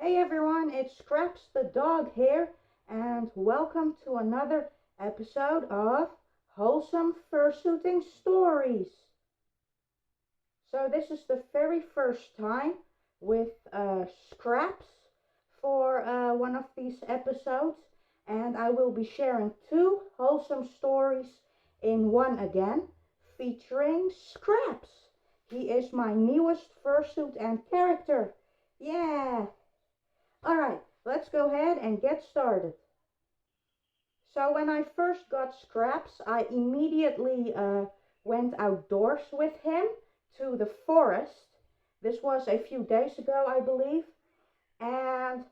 Hey everyone, it's Scraps the dog here, and welcome to another episode of Wholesome Fursuiting Stories. So this is the very first time with Scraps for one of these episodes, and I will be sharing two wholesome stories in one again, featuring Scraps. He is my newest fursuit and character. Yeah! Alright, let's go ahead and get started. So when I first got Scraps, I immediately went outdoors with him to the forest. This was a few days ago, I believe. And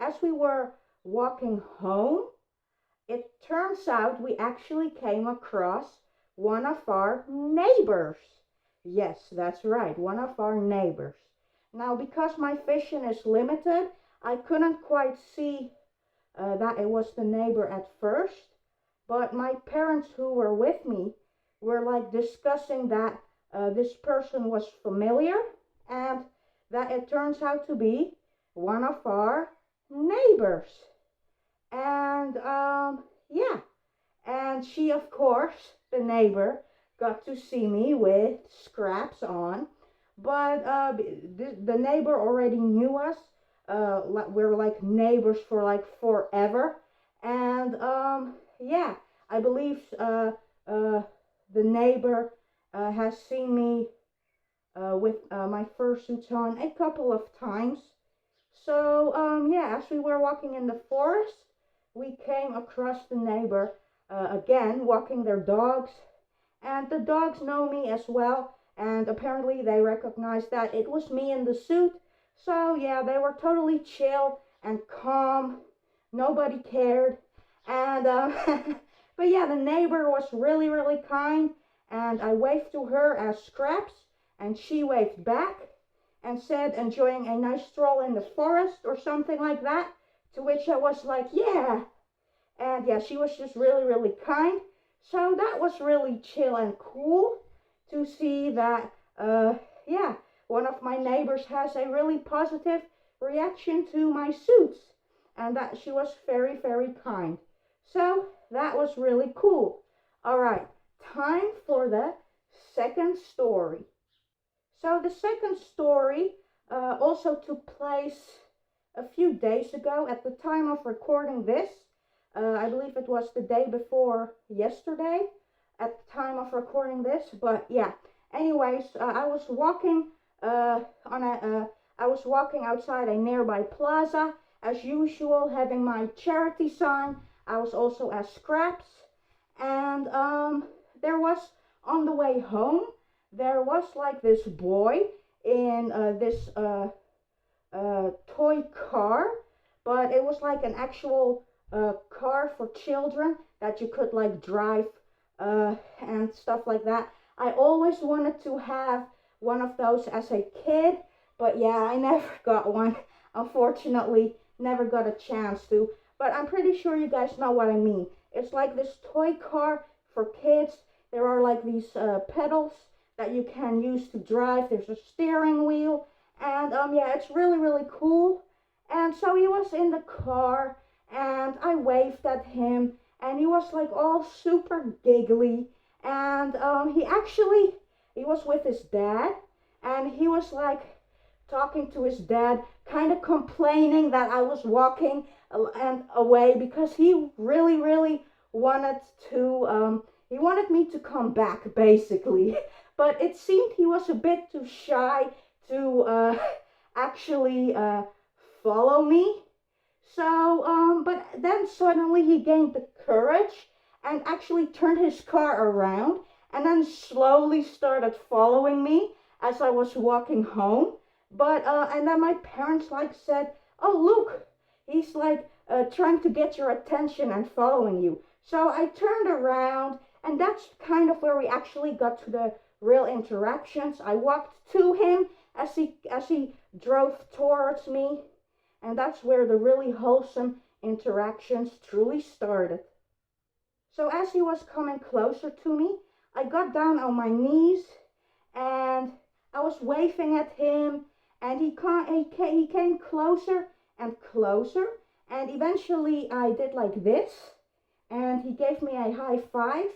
as we were walking home, it turns out we actually came across one of our neighbors. Yes, that's right, one of our neighbors. Now, because my vision is limited, I couldn't quite see that it was the neighbor at first, but my parents who were with me were like discussing that this person was familiar and that it turns out to be one of our neighbors. And yeah, and she, of course, the neighbor, got to see me with Scraps on. But the neighbor already knew us. We're like neighbors for like forever. And yeah, I believe the neighbor has seen me with my fursuits on a couple of times. So yeah, as we were walking in the forest, we came across the neighbor again walking their dogs. And the dogs know me as well, and apparently they recognized that it was me in the suit. So yeah, they were totally chill and calm. Nobody cared. And but yeah, the neighbor was really kind, and I waved to her as Scraps, and she waved back and said enjoying a nice stroll in the forest or something like that, to which I was like, yeah. And yeah, she was just really kind. So that was really chill and cool to see that, yeah, one of my neighbors has a really positive reaction to my suits, and that she was very kind. So that was really cool. All right, time for the second story. So the second story also took place a few days ago at the time of recording this. I believe it was the day before yesterday at the time of recording this, but yeah. Anyways, I was walking I was walking outside a nearby plaza as usual, having my charity sign. I was also as Scraps, and there was on the way home there was like this boy in this toy car, but it was like an actual car for children that you could like drive and stuff like that. I always wanted to have one of those as a kid, but yeah, I never got one. Unfortunately, never got a chance to. But I'm pretty sure you guys know what I mean. It's like this toy car for kids. There are like these pedals that you can use to drive. There's a steering wheel, and yeah, it's really cool. And so he was in the car, and I waved at him, and he was like all super giggly. And he was with his dad, and he was like talking to his dad, kind of complaining that I was walking and away, because he really wanted to he wanted me to come back, basically. But it seemed he was a bit too shy to actually follow me. So, but then suddenly he gained the courage and actually turned his car around and then slowly started following me as I was walking home. But, and then my parents like said, oh, look, he's like trying to get your attention and following you. So I turned around, and that's kind of where we actually got to the real interactions. I walked to him as he drove towards me, and that's where the really wholesome interactions truly started. So as he was coming closer to me, I got down on my knees and I was waving at him, And he came closer and closer, and eventually I did like this, and he gave me a high five,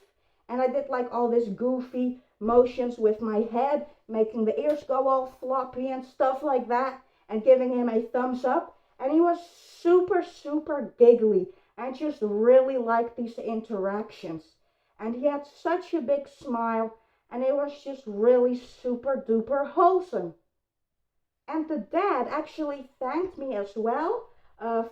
and I did like all this goofy motions with my head, making the ears go all floppy and stuff like that, and giving him a thumbs up. And he was super, super giggly. I just really liked these interactions. And he had such a big smile, and it was just really super duper wholesome. And the dad actually thanked me as well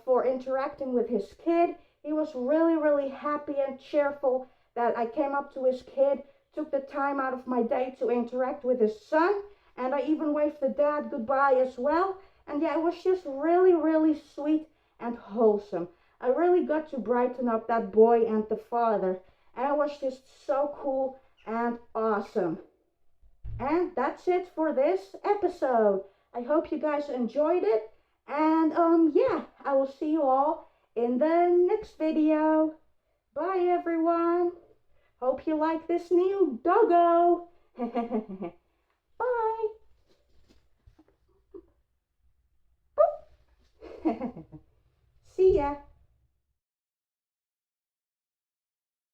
for interacting with his kid. He was really, really happy and cheerful that I came up to his kid, took the time out of my day to interact with his son, and I even waved the dad goodbye as well. And yeah, it was just really, really sweet and wholesome. I really got to brighten up that boy and the father, and it was just so cool and awesome. And that's it for this episode. I hope you guys enjoyed it. And yeah, I will see you all in the next video. Bye everyone. Hope you like this new doggo. Bye. See ya.